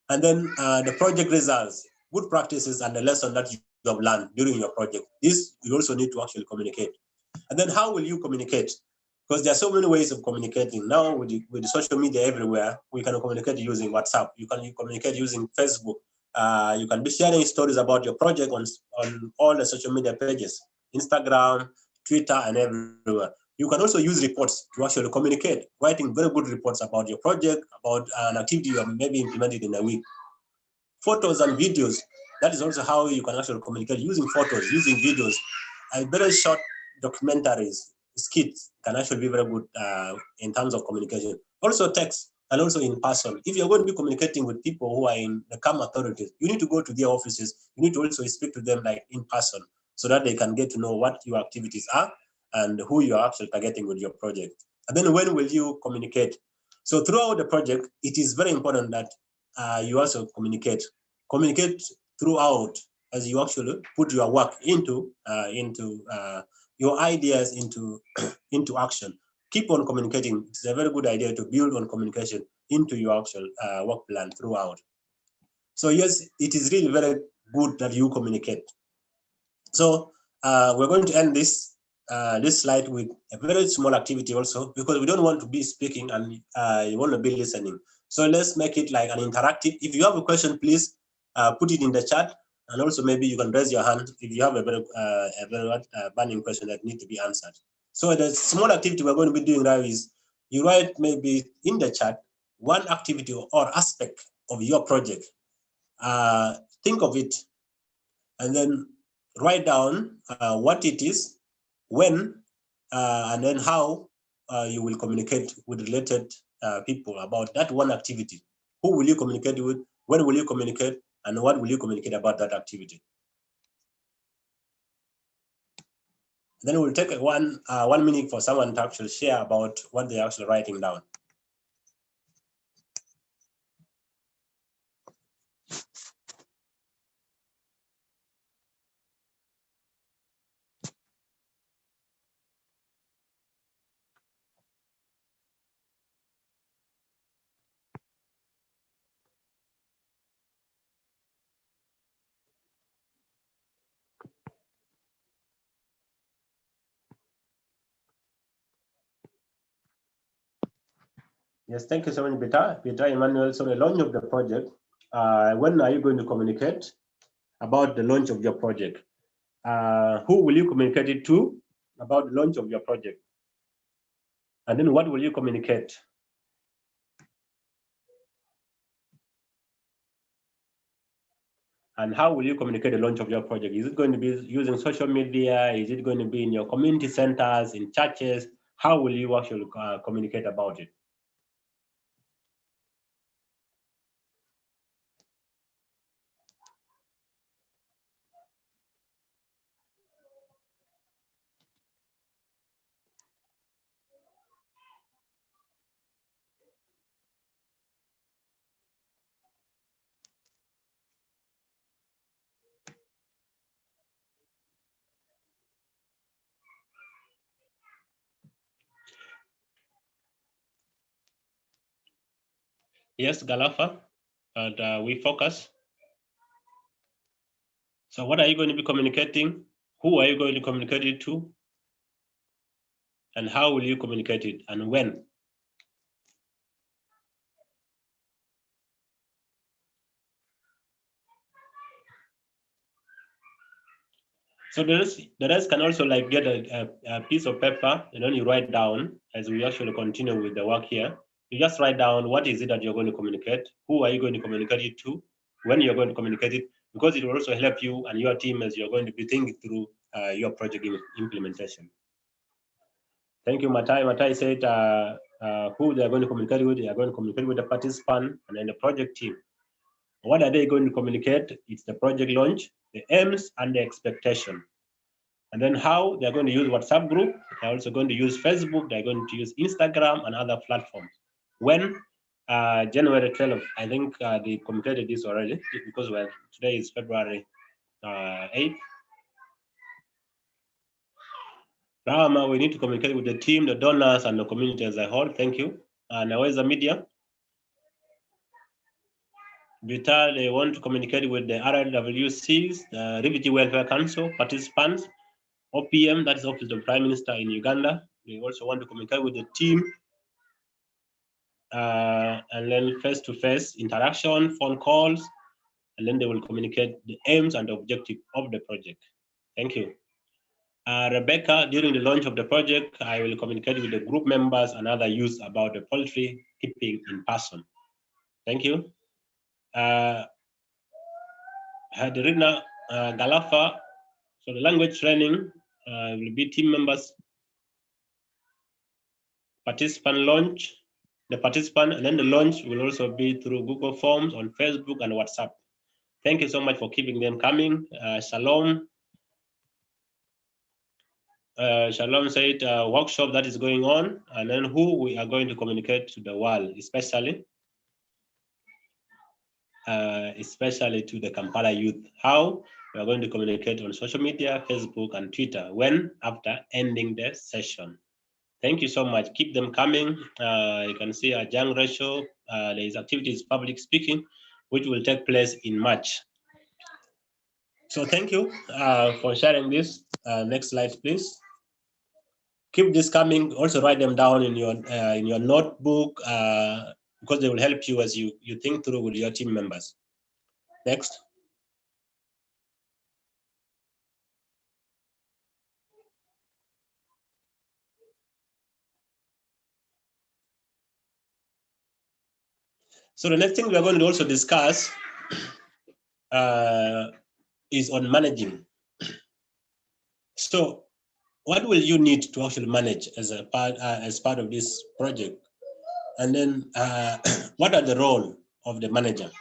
Speaker 2: And then the project results, good practices, and the lesson that you have learned during your project. This you also need to actually communicate. And then how will you communicate? Because there are so many ways of communicating. Now with the social media everywhere, we can communicate using WhatsApp. You can communicate using Facebook. You can be sharing stories about your project on all the social media pages, Instagram, Twitter, and everywhere. You can also use reports to actually communicate, writing very good reports about your project, about an activity you have maybe implemented in a week. Photos and videos, that is also how you can actually communicate using photos, using videos. Very short documentaries, skits can actually be very good in terms of communication. Also text and also in person. If you're going to be communicating with people who are in the CAM authorities, you need to go to their offices. You need to also speak to them like in person so that they can get to know what your activities are and who you are actually targeting with your project. And then when will you communicate? So throughout the project, it is very important that you also communicate. Communicate throughout as you actually put your work into your ideas into action. Keep on communicating. It's a very good idea to build on communication into your actual work plan throughout. So yes, it is really very good that you communicate. So we're going to end this slide with a very small activity also, because we don't want to be speaking and you want to be listening. So let's make it like an interactive. If you have a question, please put it in the chat, and also maybe you can raise your hand if you have a very burning question that needs to be answered. So the small activity we're going to be doing now is you write maybe in the chat one activity or aspect of your project. Think of it, and then write down what it is, when, and then how you will communicate with related people about that one activity. Who will you communicate with? When will you communicate? And what will you communicate about that activity? Then we'll take 1 minute for someone to actually share about what they're actually writing down. Yes, thank you so much, Peter Emmanuel. So the launch of the project, when are you going to communicate about the launch of your project? Who will you communicate it to about the launch of your project? And then what will you communicate? And how will you communicate the launch of your project? Is it going to be using social media? Is it going to be in your community centers, in churches? How will you actually communicate about it? Yes, Galafa, and we focus. So what are you going to be communicating? Who are you going to communicate it to? And how will you communicate it, and when? So the rest can also like get a piece of paper, and then you write down as we actually continue with the work here. You just write down what is it that you're going to communicate, who are you going to communicate it to, when you're going to communicate it, because it will also help you and your team as you're going to be thinking through your project implementation. Thank you, Matai. Matai said who they are going to communicate with. They are going to communicate with the participant and then the project team. What are they going to communicate? It's the project launch, the aims, and the expectation. And then how they're going to use WhatsApp group. They're also going to use Facebook. They're going to use Instagram and other platforms. When January 12th, I think they communicated this already because today is February 8th. Rama, we need to communicate with the team, the donors, and the community as a whole. Thank you. Naweza Media. Vital, they want to communicate with the RWCs, the Refugee Welfare Council participants, OPM, that is Office of the Prime Minister in Uganda. They also want to communicate with the team, and then face-to-face interaction, phone calls, and then they will communicate the aims and objective of the project. Thank you. Rebecca, during the launch of the project, I will communicate with the group members and other youth about the poultry keeping in person. Thank you. Hadirina Galafa, so the language training will be team members, participant launch, the participant, and then the launch will also be through Google Forms on Facebook and WhatsApp. Thank you so much for keeping them coming. Shalom. Shalom said workshop that is going on, and then who we are going to communicate to the world, especially to the Kampala youth. How we are going to communicate on social media, Facebook and Twitter, when after ending the session. Thank you so much. Keep them coming. You can see a young ratio. There is activities public speaking, which will take place in March. So thank you for sharing this. Next slide, please. Keep this coming. Also write them down in your notebook because they will help you as you think through with your team members. Next. So the next thing we are going to also discuss is on managing. So what will you need to actually manage as a part of this project? And then what are the role of the manager?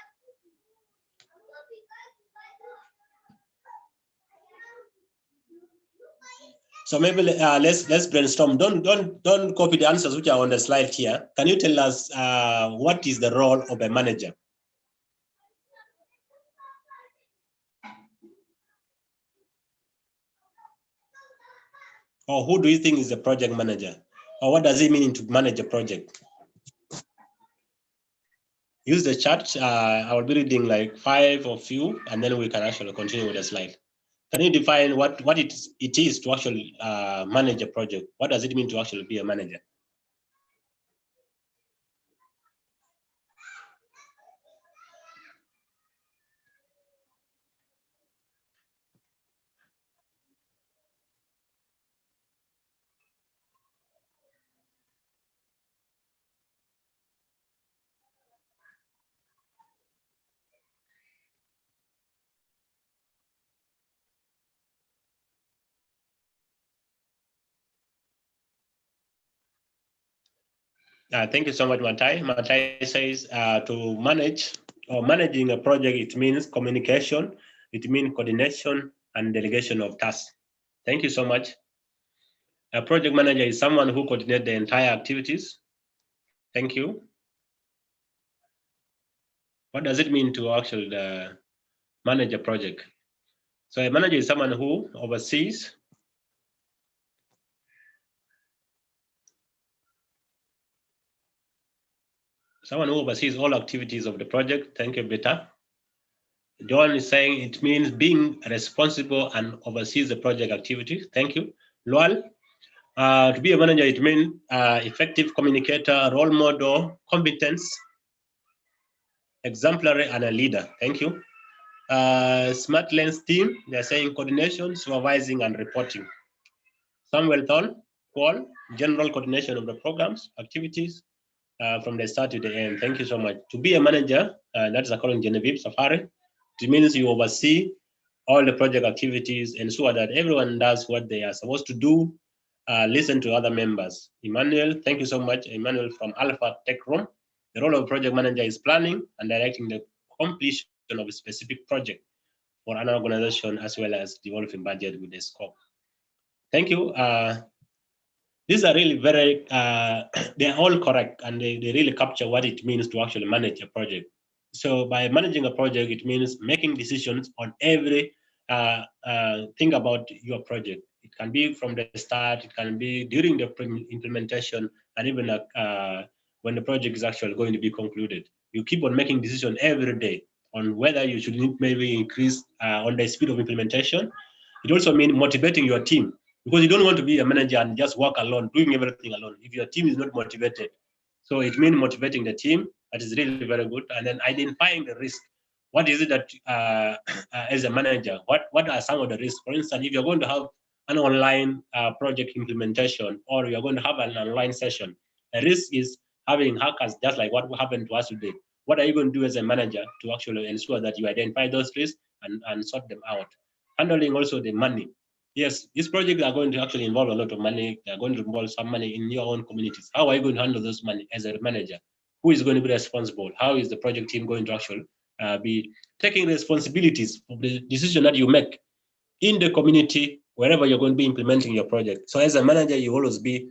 Speaker 2: So maybe let's brainstorm. Don't copy the answers which are on the slide here. Can you tell us what is the role of a manager? Or who do you think is the project manager? Or what does it mean to manage a project? Use the chat. I will be reading like 5 of you, and then we can actually continue with the slide. Can you define what it is to actually manage a project? What does it mean to actually be a manager? Thank you so much, Matai. Matai says to manage or managing a project, it means communication, it means coordination and delegation of tasks. Thank you so much. A project manager is someone who coordinates the entire activities. Thank you. What does it mean to actually manage a project? So a manager is someone who oversees all activities of the project. Thank you, Beta. John is saying it means being responsible and oversees the project activity. Thank you. Lual, to be a manager, it means effective communicator, role model, competence, exemplary, and a leader. Thank you. Smart Lens team, they're saying coordination, supervising, and reporting. Samuel Thorn, Paul, general coordination of the programs, activities from the start to the end. Thank you so much. To be a manager, that's according to Genevieve Safari, it means you oversee all the project activities, ensure that everyone does what they are supposed to do, listen to other members. Emmanuel, thank you so much. Emmanuel from Alpha Tech Room. The role of project manager is planning and directing the completion of a specific project for an organization, as well as developing budget with the scope. Thank you. These are really very, they are all correct, and they really capture what it means to actually manage a project. So by managing a project, it means making decisions on every thing about your project. It can be from the start, it can be during the implementation, and even when the project is actually going to be concluded. You keep on making decisions every day on whether you should maybe increase on the speed of implementation. It also means motivating your team, because you don't want to be a manager and just work alone, doing everything alone, if your team is not motivated. So it means motivating the team. That is really very good. And then identifying the risk. what is it that, as a manager, what are some of the risks? For instance, if you're going to have an online project implementation, or you're going to have an online session, a risk is having hackers, just like what happened to us today. What are you going to do as a manager to actually ensure that you identify those risks and sort them out? Handling also the money. Yes, these projects are going to actually involve a lot of money. They're going to involve some money in your own communities. How are you going to handle those money as a manager? Who is going to be responsible? How is the project team going to actually be taking responsibilities for the decision that you make in the community, wherever you're going to be implementing your project? So as a manager, you always be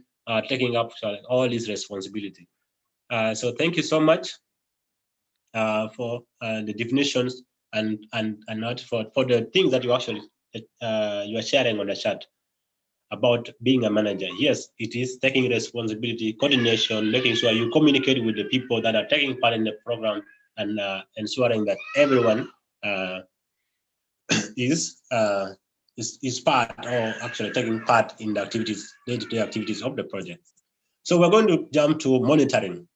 Speaker 2: taking up all this responsibility. So thank you so much for the definitions and not for the things that you actually you are sharing on the chat about being a manager. Yes, it is taking responsibility, coordination, making sure you communicate with the people that are taking part in the program, and ensuring that everyone is part, or actually taking part in the activities, day-to-day activities of the project. So we're going to jump to monitoring.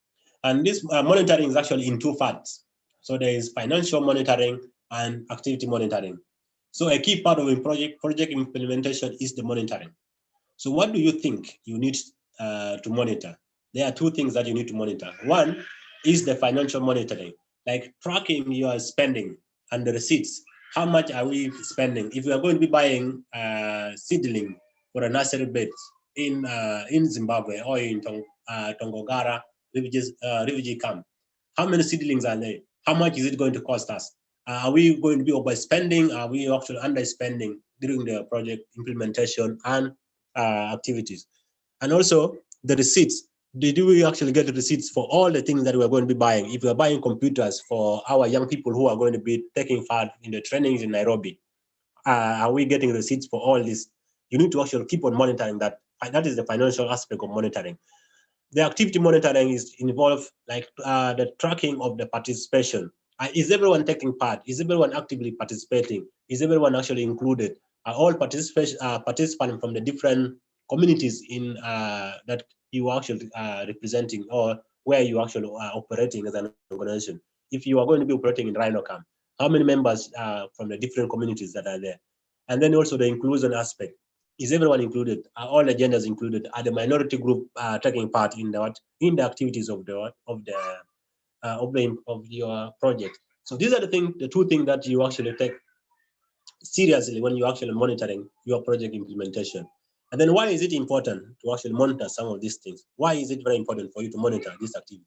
Speaker 2: And this monitoring is actually in two parts. So there is financial monitoring and activity monitoring. So a key part of a project implementation is the monitoring. So what do you think you need to monitor? There are two things that you need to monitor. One is the financial monitoring, like tracking your spending and the receipts. How much are we spending? If we are going to be buying seedling for a nursery bed in Zimbabwe or in Tongogara refugee camp, how many seedlings are there? How much is it going to cost us? Are we going to be overspending? Are we actually underspending during the project implementation and activities? And also the receipts. Did we actually get the receipts for all the things that we're going to be buying? If we're buying computers for our young people who are going to be taking part in the trainings in Nairobi, are we getting receipts for all this? You need to actually keep on monitoring that. That is the financial aspect of monitoring. The activity monitoring is involved like the tracking of the participation. Is everyone taking part? Is everyone actively participating? Is everyone actually included? Are all participants from the different communities in that you are actually representing, or where you actually are operating as an organization? If you are going to be operating in Rhino Camp, how many members from the different communities that are there? And then also the inclusion aspect. Is everyone included? Are all the genders included? Are the minority group taking part in the activities of your project? So these are the two things that you actually take seriously when you're actually monitoring your project implementation. And then why is it important to actually monitor some of these things? Why is it very important for you to monitor this activity?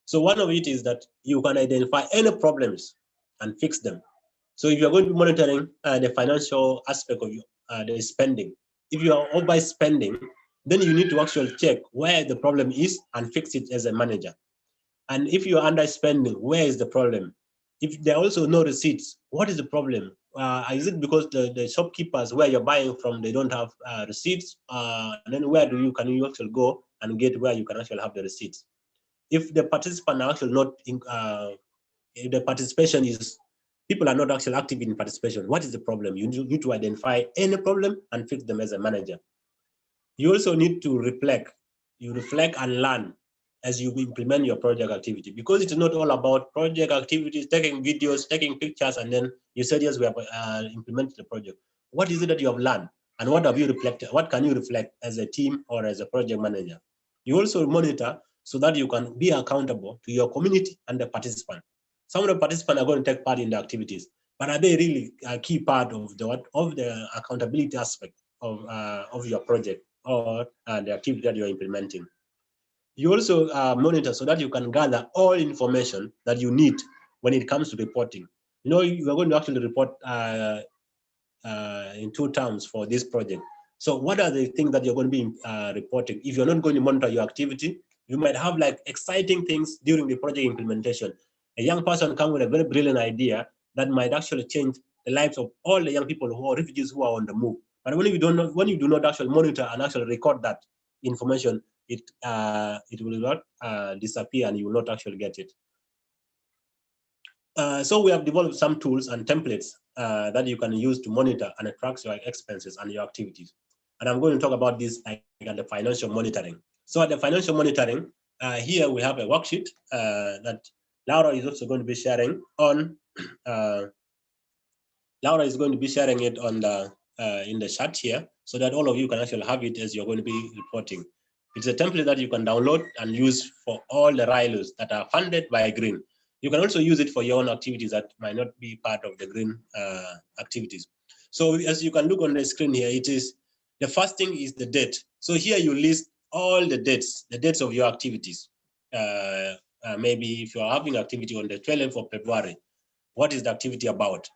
Speaker 2: So one of it is that you can identify any problems and fix them. So if you're going to be monitoring the financial aspect of the spending, if you are overspending, then you need to actually check where the problem is and fix it as a manager. And if you are underspending, where is the problem? If there are also no receipts, what is the problem? Is it because the shopkeepers where you're buying from, they don't have receipts? And then where can you actually go and get where you can actually have the receipts? If the participants are actually not, if the participation is, people are not actually active in participation, what is the problem? You need to identify any problem and fix them as a manager. You also need to reflect. You reflect and learn as you implement your project activity, because it's not all about project activities, taking videos, taking pictures, and then you said, yes, we have implemented the project. What is it that you have learned? And what have you reflected? What can you reflect as a team or as a project manager? You also monitor so that you can be accountable to your community and the participant. Some of the participants are going to take part in the activities, but are they really a key part of the accountability aspect of your project or the activity that you're implementing? You also monitor so that you can gather all information that you need when it comes to reporting. You know, you are going to actually report in 2 terms for this project. So what are the things that you're going to be reporting? If you're not going to monitor your activity, you might have like exciting things during the project implementation. A young person comes with a very brilliant idea that might actually change the lives of all the young people who are refugees who are on the move. But when you do not actually monitor and actually record that information, it will not disappear and you will not actually get it. So we have developed some tools and templates that you can use to monitor and track your expenses and your activities. And I'm going to talk about this at the financial monitoring. So at the financial monitoring, here we have a worksheet that Laura is also going to be sharing on Laura is going to be sharing it on the in the chat here, so that all of you can actually have it as you're going to be reporting. It's a template that you can download and use for all the RILOs that are funded by Green. You can also use it for your own activities that might not be part of the Green activities. So as you can look on the screen here, it is the first thing is the date. So here you list all the dates of your activities. Maybe if you are having activity on the 12th of February, what is the activity about?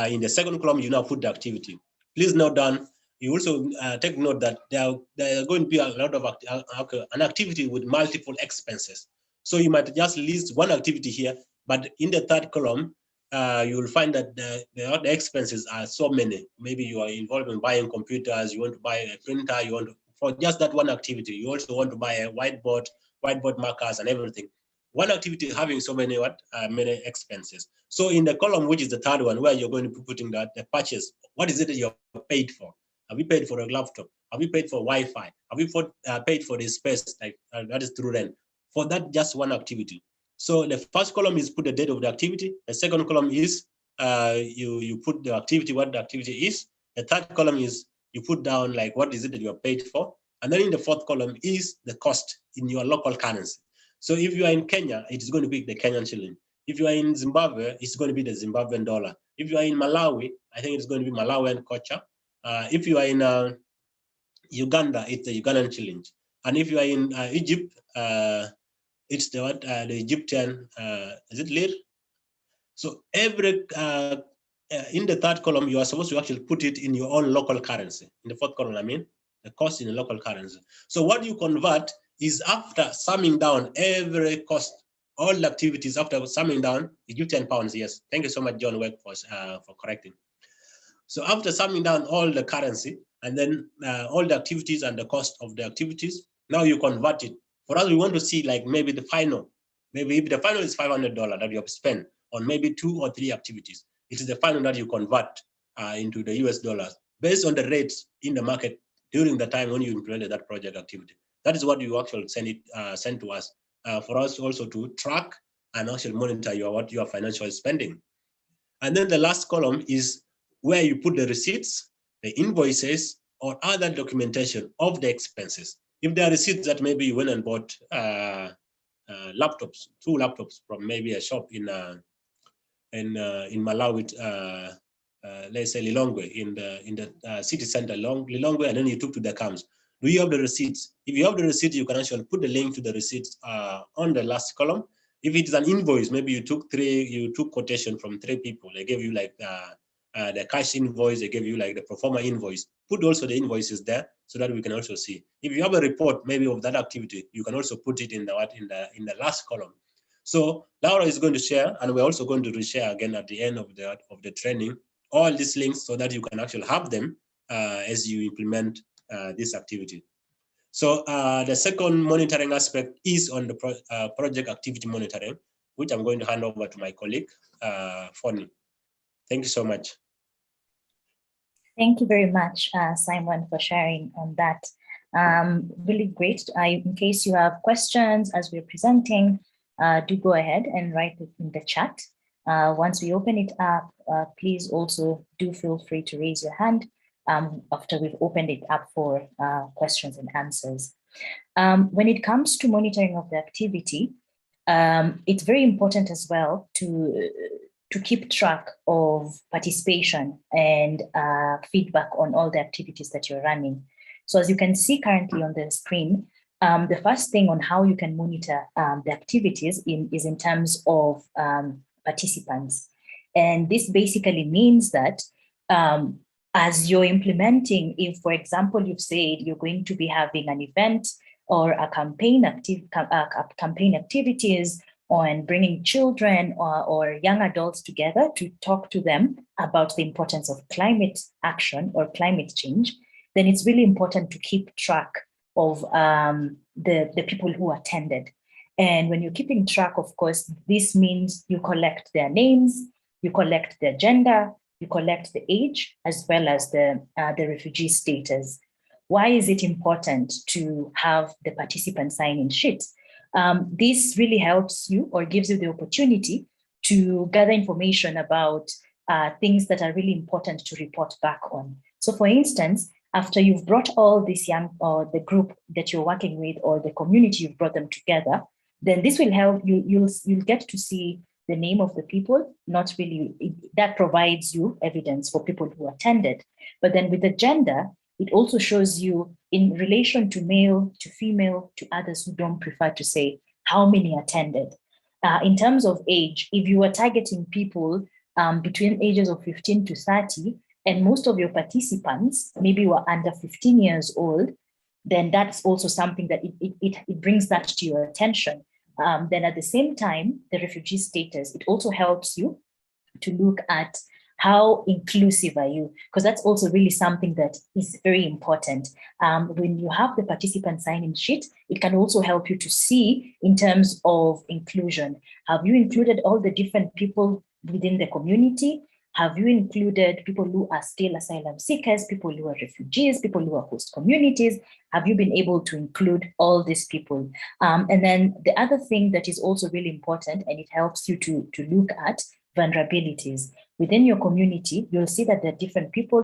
Speaker 2: In the second column, you now put the activity. Please note down, you also take note that there are going to be a lot of an activity with multiple expenses. So you might just list one activity here, but in the third column, you will find that the expenses are so many. Maybe you are involved in buying computers, you want to buy a printer, you want to, for just that one activity. You also want to buy a whiteboard markers and everything. One activity having so many many expenses. So in the column, which is the third one, where you're going to be putting the purchase, what is it that you're paid for? Have you paid for a laptop? Have you paid for Wi-Fi? Have you paid for the space, like that is through rent? For that, just one activity. So the first column is put the date of the activity. The second column is you put the activity, what the activity is. The third column is you put down like what is it that you are paid for. And then in the fourth column is the cost in your local currency. So if you are in Kenya, it is going to be the Kenyan shilling. If you are in Zimbabwe, it's going to be the Zimbabwean dollar. If you are in Malawi, I think it's going to be Malawian kwacha. If you are in Uganda, it's the Ugandan shilling. And if you are in Egypt, it's the Egyptian, is it lire? So every, in the third column, you are supposed to actually put it in your own local currency. In the fourth column, I mean, the cost in the local currency. So what you convert is after summing down every cost, all the activities after summing down, Egyptian pounds, yes. Thank you so much, John Weck, for correcting. So after summing down all the currency and then all the activities and the cost of the activities, now you convert it. For us, we want to see like maybe the final, maybe if the final is $500 that you have spent on maybe 2 or 3 activities, it is the final that you convert into the US dollars based on the rates in the market during the time when you implemented that project activity. That is what you actually send to us for us also to track and actually monitor your financial spending. And then the last column is where you put the receipts, the invoices, or other documentation of the expenses. If there are receipts that maybe you went and bought laptops, 2 laptops from maybe a shop in Malawi, let's say Lilongwe, in the city center, Lilongwe, and then you took to the camps. Do you have the receipts? If you have the receipt, you can actually put the link to the receipts on the last column. If it's an invoice, maybe you took quotation from 3 people. They gave you like the cash invoice, they gave you like the pro forma invoice. Put also the invoices there so that we can also see. If you have a report maybe of that activity, you can also put it in the last column. So Laura is going to share, and we're also going to reshare again at the end of the training, all these links so that you can actually have them as you implement this activity. So the second monitoring aspect is on the project activity monitoring, which I'm going to hand over to my colleague, Foni. Thank you so much.
Speaker 1: Thank you very much, Simon, for sharing on that. Really great. In case you have questions as we're presenting, do go ahead and write it in the chat. Once we open it up, please also do feel free to raise your hand after we've opened it up for questions and answers. When it comes to monitoring of the activity, it's very important as well to keep track of participation and feedback on all the activities that you're running. So as you can see currently on the screen, the first thing on how you can monitor the activities is in terms of participants. And this basically means that as you're implementing, if, for example, you've said you're going to be having an event or a campaign activities on bringing children or young adults together to talk to them about the importance of climate action or climate change, then it's really important to keep track of the people who attended. And when you're keeping track, of course, this means you collect their names, you collect their gender, you collect the age, as well as the refugee status. Why is it important to have the participant sign-in sheet? This really helps you or gives you the opportunity to gather information about things that are really important to report back on. So for instance, after you've brought all this young, or the group that you're working with, or the community, you've brought them together, then this will help you, you'll get to see the name of the people, not really, that provides you evidence for people who attended. But then with the gender, it also shows you in relation to male, to female, to others who don't prefer to say how many attended. In terms of age, if you are targeting people between ages of 15 to 30, and most of your participants maybe were under 15 years old, then that's also something that it brings that to your attention. Then at the same time, the refugee status, it also helps you to look at how inclusive are you, because that's also really something that is very important. When you have the participant sign-in sheet, it can also help you to see in terms of inclusion. Have you included all the different people within the community? Have you included people who are still asylum seekers, people who are refugees, people who are host communities? Have you been able to include all these people? And then the other thing that is also really important, and it helps you to look at vulnerabilities. Within your community, you'll see that there are different people